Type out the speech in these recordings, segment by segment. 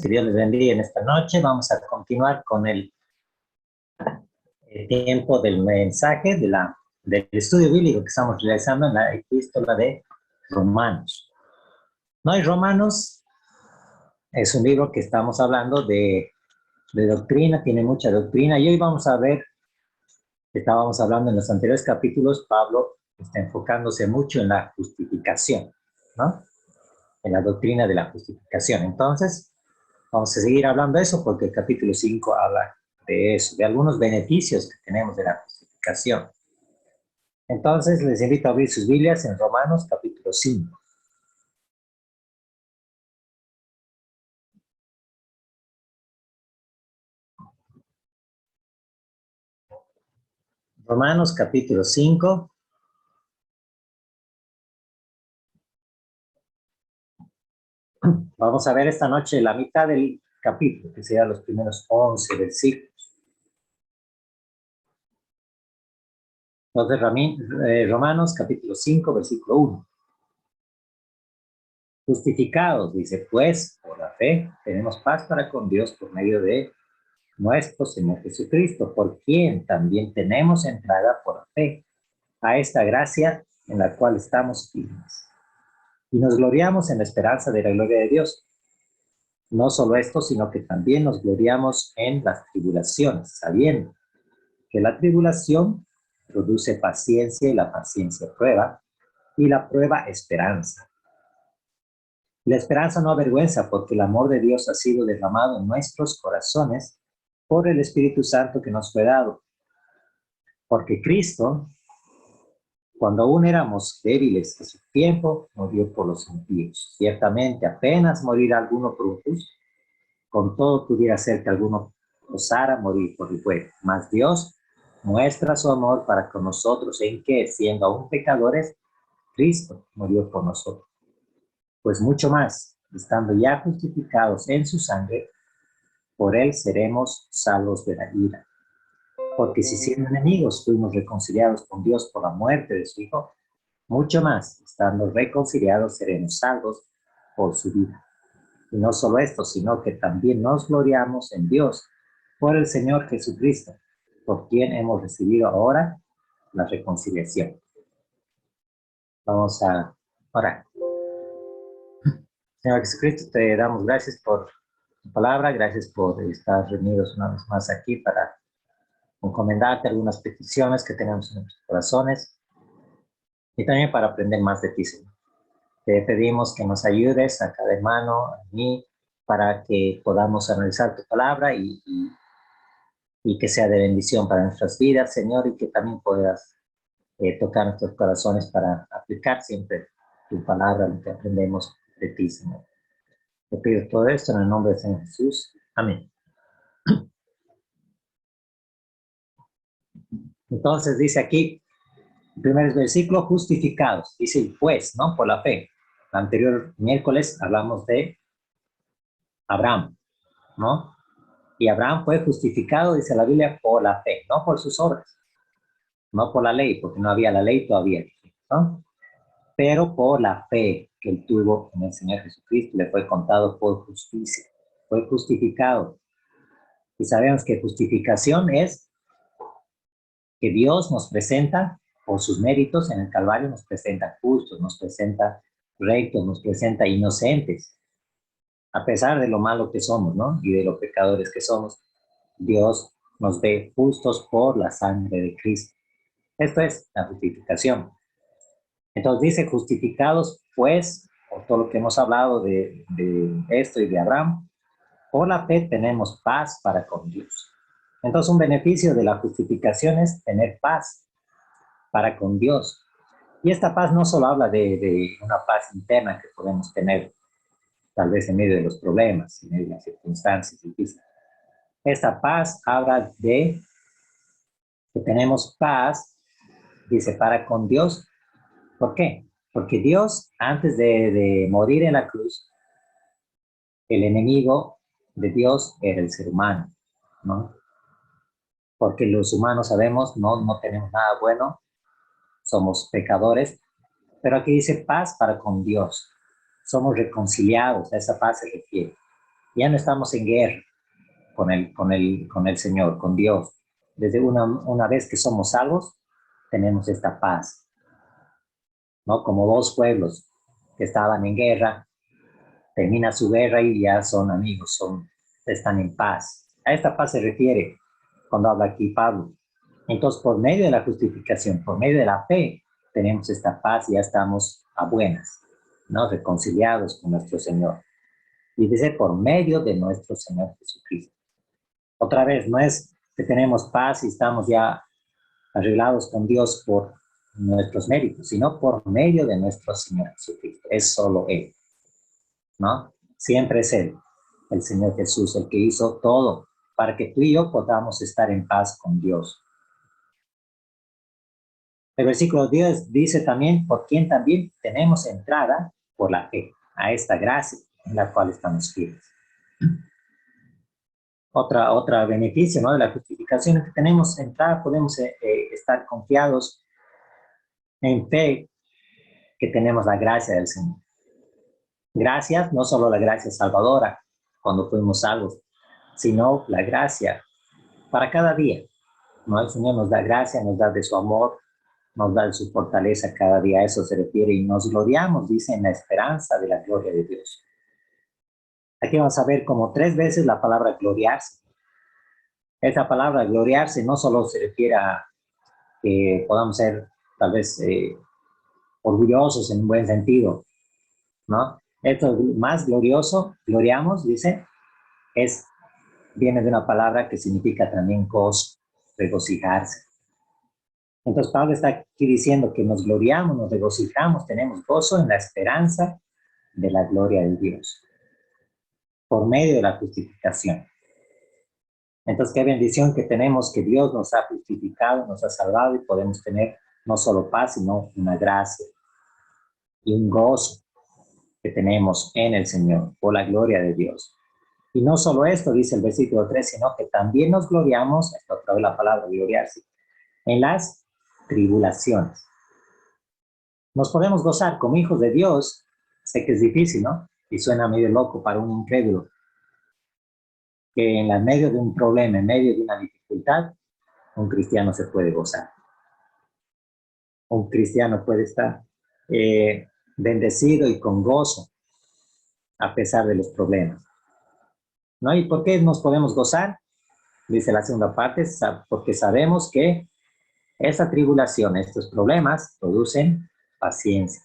Que Dios les bendiga en esta noche. Vamos a continuar con el tiempo del mensaje del estudio bíblico que estamos realizando en la epístola de Romanos. No, y Romanos es un libro que estamos hablando de doctrina, tiene mucha doctrina, y hoy vamos a ver, estábamos hablando en los anteriores capítulos, Pablo está enfocándose mucho en la justificación, ¿no? En la doctrina de la justificación. Entonces, vamos a seguir hablando de eso porque el capítulo 5 habla de eso, de algunos beneficios que tenemos de la justificación. Entonces, les invito a abrir sus Biblias en Romanos capítulo 5. Romanos capítulo 5. Vamos a ver esta noche la mitad del capítulo, que serían los primeros 11 versículos. Entonces, Romanos capítulo 5, versículo 1. Justificados, dice, pues, por la fe, tenemos paz para con Dios por medio de nuestro Señor Jesucristo, por quien también tenemos entrada por fe a esta gracia en la cual estamos firmes. Y nos gloriamos en la esperanza de la gloria de Dios. No solo esto, sino que también nos gloriamos en las tribulaciones, sabiendo que la tribulación produce paciencia y la paciencia prueba, y la prueba esperanza. La esperanza no avergüenza, porque el amor de Dios ha sido derramado en nuestros corazones por el Espíritu Santo que nos fue dado. Porque Cristo, cuando aún éramos débiles a su tiempo, murió por los impíos. Ciertamente, apenas morirá alguno por un justo, con todo pudiera ser que alguno osara morir por el bueno. Mas Dios muestra su amor para con nosotros en que, siendo aún pecadores, Cristo murió por nosotros. Pues mucho más, estando ya justificados en su sangre, por él seremos salvos de la ira. Porque si siendo enemigos fuimos reconciliados con Dios por la muerte de su Hijo, mucho más, estando reconciliados, seremos salvos por su vida. Y no solo esto, sino que también nos gloriamos en Dios por el Señor Jesucristo, por quien hemos recibido ahora la reconciliación. Vamos a orar. Señor Jesucristo, te damos gracias por tu palabra, gracias por estar reunidos una vez más aquí para encomendarte algunas peticiones que tenemos en nuestros corazones y también para aprender más de ti, Señor. Te pedimos que nos ayudes a cada hermano, a mí, para que podamos analizar tu palabra y que sea de bendición para nuestras vidas, Señor, y que también puedas tocar nuestros corazones para aplicar siempre tu palabra, lo que aprendemos de ti, Señor. Te pido todo esto en el nombre de Señor Jesús. Amén. Entonces dice aquí, el primer versículo, justificados. Dice, pues, ¿no? Por la fe. El anterior miércoles hablamos de Abraham, ¿no? Y Abraham fue justificado, dice la Biblia, por la fe, no por sus obras, no por la ley, porque no había la ley todavía, ¿no? Pero por la fe que él tuvo en el Señor Jesucristo, le fue contado por justicia, fue justificado. Y sabemos que justificación es que Dios nos presenta por sus méritos en el Calvario, nos presenta justos, nos presenta rectos, nos presenta inocentes, a pesar de lo malo que somos, ¿no? Y de los pecadores que somos, Dios nos ve justos por la sangre de Cristo. Esto es la justificación. Entonces dice, justificados pues, por todo lo que hemos hablado de esto y de Abraham, por la fe tenemos paz para con Dios. Entonces un beneficio de la justificación es tener paz para con Dios. Y esta paz no solo habla de una paz interna que podemos tener tal vez en medio de los problemas, en medio de las circunstancias difíciles. Esta paz habla de que tenemos paz, dice, para con Dios. ¿Por qué? Porque Dios, antes de morir en la cruz, el enemigo de Dios era el ser humano, ¿no? Porque los humanos sabemos, no tenemos nada bueno, somos pecadores, pero aquí dice paz para con Dios. Somos reconciliados, a esa paz se refiere. Ya no estamos en guerra con el Señor, con Dios. Desde una vez que somos salvos, tenemos esta paz, ¿no? Como dos pueblos que estaban en guerra, termina su guerra y ya son amigos, están en paz. A esta paz se refiere cuando habla aquí Pablo. Entonces, por medio de la justificación, por medio de la fe, tenemos esta paz y ya estamos a buenas, ¿no? Reconciliados con nuestro Señor. Y dice, por medio de nuestro Señor Jesucristo. Otra vez, no es que tenemos paz y estamos ya arreglados con Dios por nuestros méritos, sino por medio de nuestro Señor Jesucristo. Es solo Él, ¿no? Siempre es Él, el Señor Jesús, el que hizo todo para que tú y yo podamos estar en paz con Dios. El versículo 10 dice también, por quien también tenemos entrada por la fe a esta gracia en la cual estamos firmes. Otra beneficio, ¿no? De la justificación es que tenemos entrada, podemos estar confiados en fe que tenemos la gracia del Señor. Gracias, no solo la gracia salvadora cuando fuimos salvos, sino la gracia para cada día, ¿no? El Señor nos da gracia, nos da de su amor, nos da de su fortaleza cada día, a eso se refiere, y nos gloriamos, dice, en la esperanza de la gloria de Dios. Aquí vamos a ver como 3 veces la palabra gloriarse. Esta palabra gloriarse no solo se refiere a que podamos ser tal vez orgullosos en un buen sentido, ¿no? Esto más glorioso, gloriamos, dice, viene de una palabra que significa también gozo, regocijarse. Entonces Pablo está aquí diciendo que nos gloriamos, nos regocijamos, tenemos gozo en la esperanza de la gloria de Dios, por medio de la justificación. Entonces, qué bendición que tenemos que Dios nos ha justificado, nos ha salvado y podemos tener no solo paz, sino una gracia y un gozo que tenemos en el Señor, por la gloria de Dios. Y no solo esto, dice el versículo 3, sino que también nos gloriamos, esto otra vez la palabra gloriarse, en las tribulaciones. Nos podemos gozar como hijos de Dios. Sé que es difícil, ¿no? Y suena medio loco para un incrédulo. Que en medio de un problema, en medio de una dificultad, un cristiano se puede gozar. Un cristiano puede estar bendecido y con gozo a pesar de los problemas, ¿no? ¿Y por qué nos podemos gozar? Dice la segunda parte, porque sabemos que esta tribulación, estos problemas producen paciencia.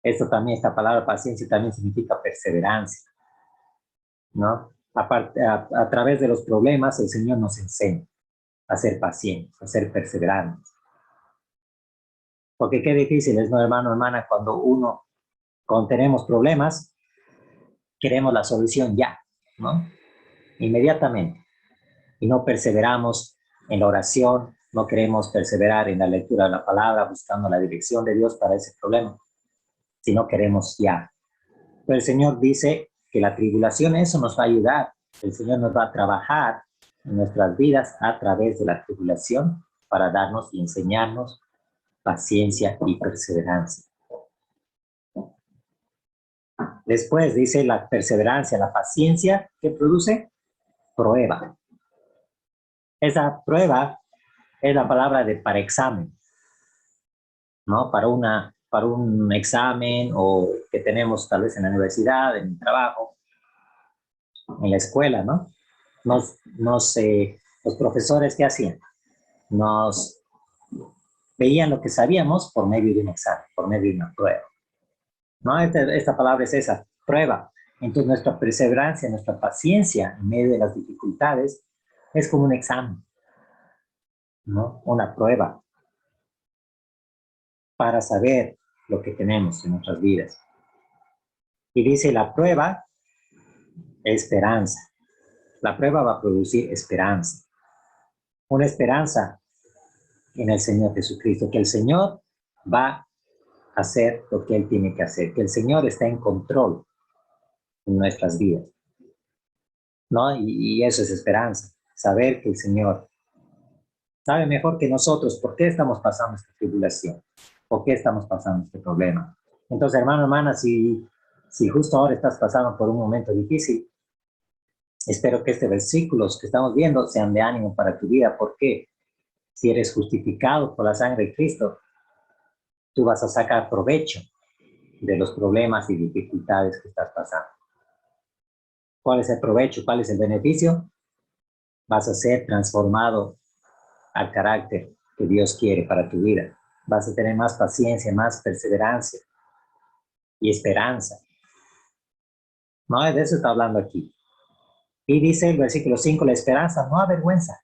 Esta palabra paciencia también significa perseverancia, ¿no? A través de los problemas, el Señor nos enseña a ser pacientes, a ser perseverantes. Porque qué difícil es, ¿no, hermano, hermana? Cuando tenemos problemas, queremos la solución ya, ¿no? Inmediatamente. Y no perseveramos en la oración, no queremos perseverar en la lectura de la palabra, buscando la dirección de Dios para ese problema, sino queremos ya. Pero el Señor dice que la tribulación, eso nos va a ayudar. El Señor nos va a trabajar en nuestras vidas a través de la tribulación para darnos y enseñarnos paciencia y perseverancia. Después dice la perseverancia, la paciencia, ¿qué produce? Prueba. Esa prueba es la palabra para examen, ¿no? Para un examen o que tenemos tal vez en la universidad, en el trabajo, en la escuela, ¿no? Los profesores, ¿qué hacían? Nos veían lo que sabíamos por medio de un examen, por medio de una prueba, ¿no? Esta palabra es esa, prueba. Entonces nuestra perseverancia, nuestra paciencia en medio de las dificultades es como un examen, ¿no? Una prueba para saber lo que tenemos en nuestras vidas. Y dice la prueba, esperanza. La prueba va a producir esperanza. Una esperanza en el Señor Jesucristo, que el Señor va a hacer lo que Él tiene que hacer, que el Señor está en control en nuestras vidas, ¿no? Y eso es esperanza, saber que el Señor sabe mejor que nosotros por qué estamos pasando esta tribulación, por qué estamos pasando este problema. Entonces, hermano, hermana, si Si justo ahora estás pasando por un momento difícil, espero que estos versículos que estamos viendo sean de ánimo para tu vida, porque si eres justificado por la sangre de Cristo, tú vas a sacar provecho de los problemas y dificultades que estás pasando. ¿Cuál es el provecho? ¿Cuál es el beneficio? Vas a ser transformado al carácter que Dios quiere para tu vida. Vas a tener más paciencia, más perseverancia y esperanza. No, de eso está hablando aquí. Y dice el versículo 5, la esperanza no avergüenza,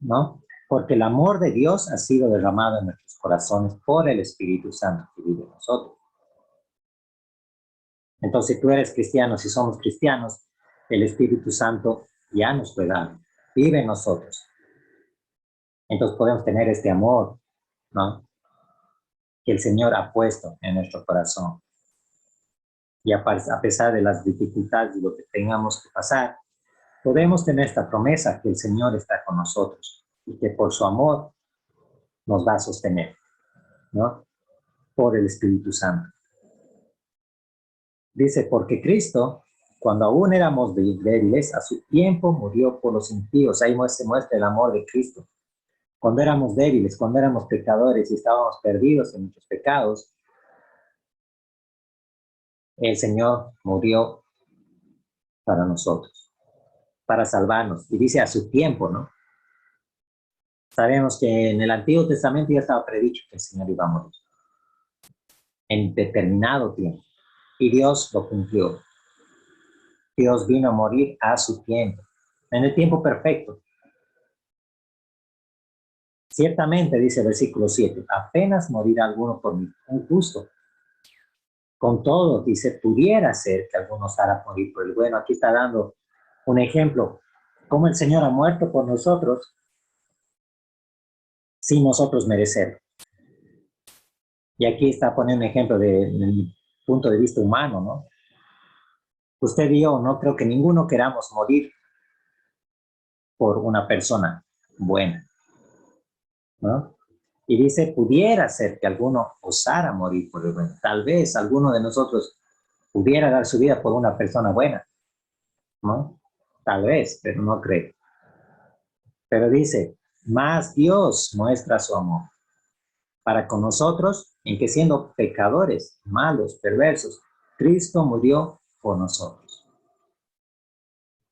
¿no? Porque el amor de Dios ha sido derramado en nuestros corazones por el Espíritu Santo que vive en nosotros. Entonces, si tú eres cristiano, si somos cristianos, el Espíritu Santo ya nos fue dado, vive en nosotros. Entonces podemos tener este amor, ¿no? Que el Señor ha puesto en nuestro corazón. Y a pesar de las dificultades y lo que tengamos que pasar, podemos tener esta promesa que el Señor está con nosotros y que por su amor nos va a sostener, ¿no? Por el Espíritu Santo. Dice, porque Cristo, cuando aún éramos débiles, a su tiempo murió por los impíos. Ahí se muestra el amor de Cristo. Cuando éramos débiles, cuando éramos pecadores y estábamos perdidos en nuestros pecados, el Señor murió para nosotros, para salvarnos. Y dice a su tiempo, ¿no? Sabemos que en el Antiguo Testamento ya estaba predicho que el Señor iba a morir en determinado tiempo. Y Dios lo cumplió. Dios vino a morir a su tiempo, en el tiempo perfecto. Ciertamente, dice el versículo 7, apenas morirá alguno por un justo. Con todo, dice, pudiera ser que algunos hará morir por el bueno. Aquí está dando un ejemplo, cómo el Señor ha muerto por nosotros sin nosotros merecerlo. Y aquí está poniendo un ejemplo del punto de vista humano, ¿no? Usted y yo no creo que ninguno queramos morir por una persona buena, ¿no? Y dice, pudiera ser que alguno osara morir por el bueno. Tal vez alguno de nosotros pudiera dar su vida por una persona buena, ¿no? Tal vez, pero no creo. Pero dice, más Dios muestra su amor para con nosotros, en que siendo pecadores, malos, perversos, Cristo murió por nosotros.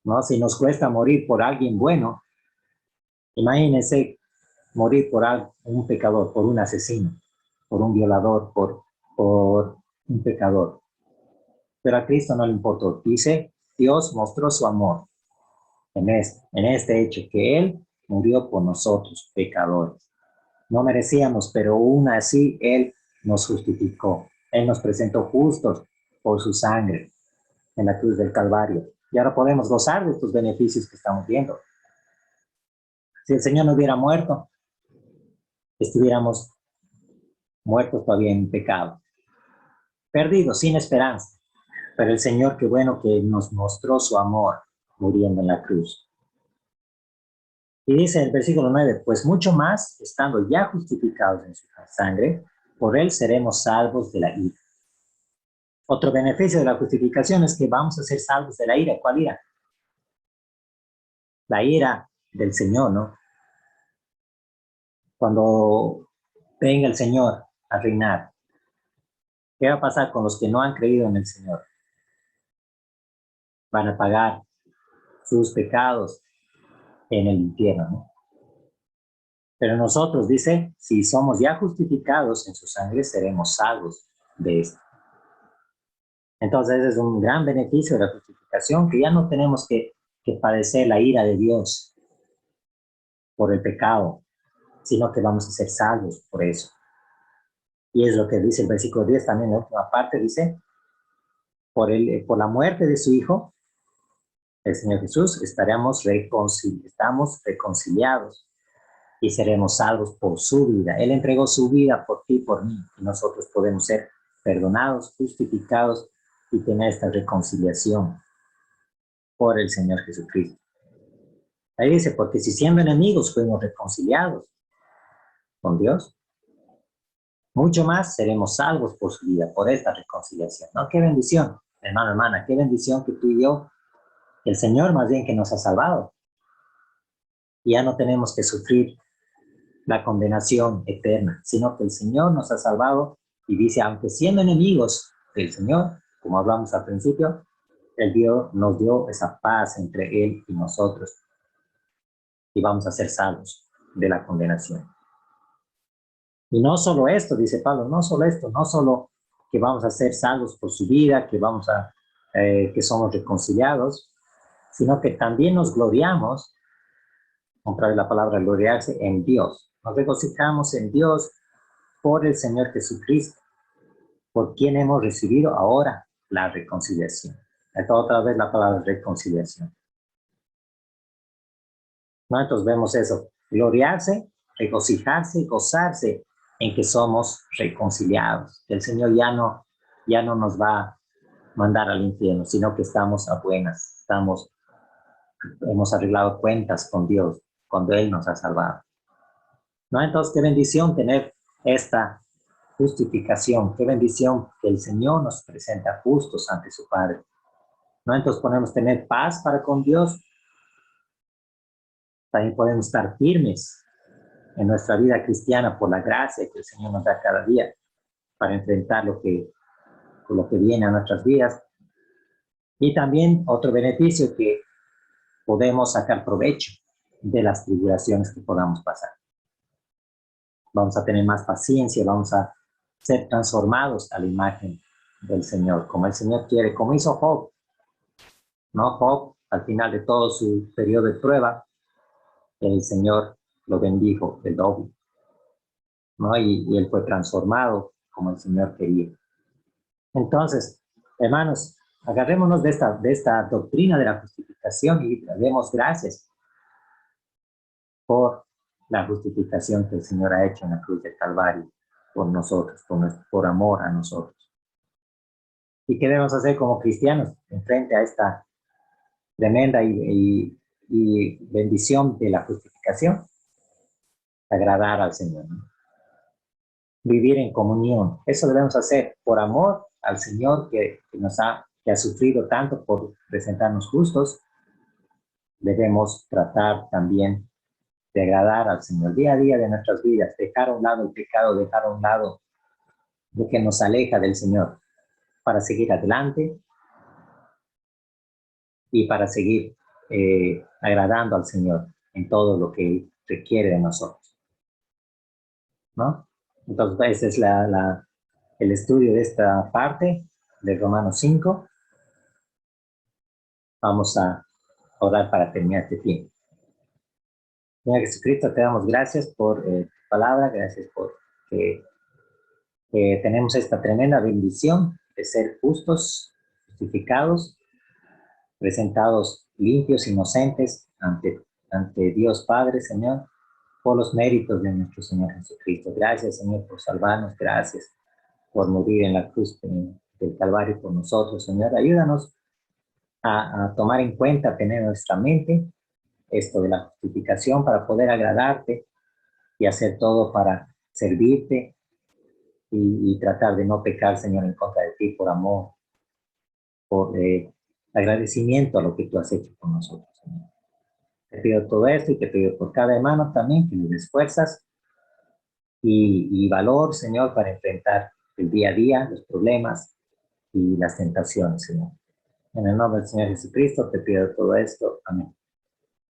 ¿No? Si nos cuesta morir por alguien bueno, imagínense morir por un pecador, por un asesino, por un violador, por un pecador. Pero a Cristo no le importó. Dice, Dios mostró su amor en este hecho, que Él murió por nosotros, pecadores. No merecíamos, pero aún así Él nos justificó. Él nos presentó justos por su sangre en la cruz del Calvario. Y ahora podemos gozar de estos beneficios que estamos viendo. Si el Señor no hubiera muerto, estuviéramos muertos todavía en pecado, perdidos, sin esperanza. Pero el Señor, qué bueno que nos mostró su amor muriendo en la cruz. Y dice el versículo 9, pues mucho más, estando ya justificados en su sangre, por Él seremos salvos de la ira. Otro beneficio de la justificación es que vamos a ser salvos de la ira. ¿Cuál ira? La ira del Señor, ¿no? Cuando venga el Señor a reinar, ¿qué va a pasar con los que no han creído en el Señor? Van a pagar sus pecados en el infierno, ¿no? Pero nosotros, dice, si somos ya justificados en su sangre, seremos salvos de esto. Entonces es un gran beneficio de la justificación, que ya no tenemos que padecer la ira de Dios por el pecado, sino que vamos a ser salvos por eso. Y es lo que dice el versículo 10 también, en la última parte, dice, por la muerte de su Hijo, el Señor Jesús, estamos reconciliados y seremos salvos por su vida. Él entregó su vida por ti y por mí, y nosotros podemos ser perdonados, justificados y tener esta reconciliación por el Señor Jesucristo. Ahí dice, porque si siendo enemigos fuimos reconciliados con Dios, mucho más seremos salvos por su vida, por esta reconciliación, ¿no? Qué bendición, hermano, hermana, qué bendición que tú y yo, el Señor más bien que nos ha salvado. Y ya no tenemos que sufrir la condenación eterna, sino que el Señor nos ha salvado y dice, aunque siendo enemigos del Señor, como hablamos al principio, el Dios nos dio esa paz entre Él y nosotros y vamos a ser salvos de la condenación. Y no solo esto, dice Pablo, no solo esto, no solo que vamos a ser salvos por su vida, que somos reconciliados, sino que también nos gloriamos, otra vez la palabra gloriarse, en Dios. Nos regocijamos en Dios por el Señor Jesucristo, por quien hemos recibido ahora la reconciliación. Esta otra vez la palabra reconciliación. ¿No? Entonces vemos eso, gloriarse, regocijarse, gozarse en que somos reconciliados. El Señor ya no nos va a mandar al infierno, sino que estamos a buenas, hemos arreglado cuentas con Dios cuando Él nos ha salvado. ¿No? Entonces, qué bendición tener esta justificación, qué bendición que el Señor nos presenta justos ante su Padre. ¿No? Entonces podemos tener paz para con Dios, también podemos estar firmes en nuestra vida cristiana por la gracia que el Señor nos da cada día para enfrentar lo que viene a nuestras vidas. Y también otro beneficio que podemos sacar provecho de las tribulaciones que podamos pasar. Vamos a tener más paciencia, vamos a ser transformados a la imagen del Señor, como el Señor quiere, como hizo Job. ¿No? Job, al final de todo su periodo de prueba, el Señor lo bendijo del doble, ¿no? Y él fue transformado como el Señor quería. Entonces, hermanos, agarrémonos de esta doctrina de la justificación y demos gracias por la justificación que el Señor ha hecho en la cruz del Calvario por nosotros, por amor a nosotros. ¿Y qué debemos hacer como cristianos en frente a esta tremenda y bendición de la justificación? Agradar al Señor, ¿no? Vivir en comunión. Eso debemos hacer por amor al Señor que ha sufrido tanto por presentarnos justos. Debemos tratar también de agradar al Señor día a día de nuestras vidas, dejar a un lado el pecado, dejar a un lado lo que nos aleja del Señor para seguir adelante y para seguir agradando al Señor en todo lo que requiere de nosotros, ¿no? Entonces, ese es el estudio de esta parte de Romanos 5. Vamos a orar para terminar este tiempo. Señor Jesucristo, te damos gracias por tu palabra, gracias por que tenemos esta tremenda bendición de ser justos, justificados, presentados limpios, inocentes ante Dios Padre, Señor, por los méritos de nuestro Señor Jesucristo. Gracias, Señor, por salvarnos, gracias por morir en la cruz del Calvario por nosotros, Señor. Ayúdanos a tomar en cuenta, tener en nuestra mente esto de la justificación para poder agradarte y hacer todo para servirte y tratar de no pecar, Señor, en contra de ti por amor, por agradecimiento a lo que tú has hecho con nosotros, Señor. Te pido todo esto y te pido por cada hermano también que le des fuerzas y valor, Señor, para enfrentar el día a día, los problemas y las tentaciones, Señor. En el nombre del Señor Jesucristo te pido todo esto. Amén.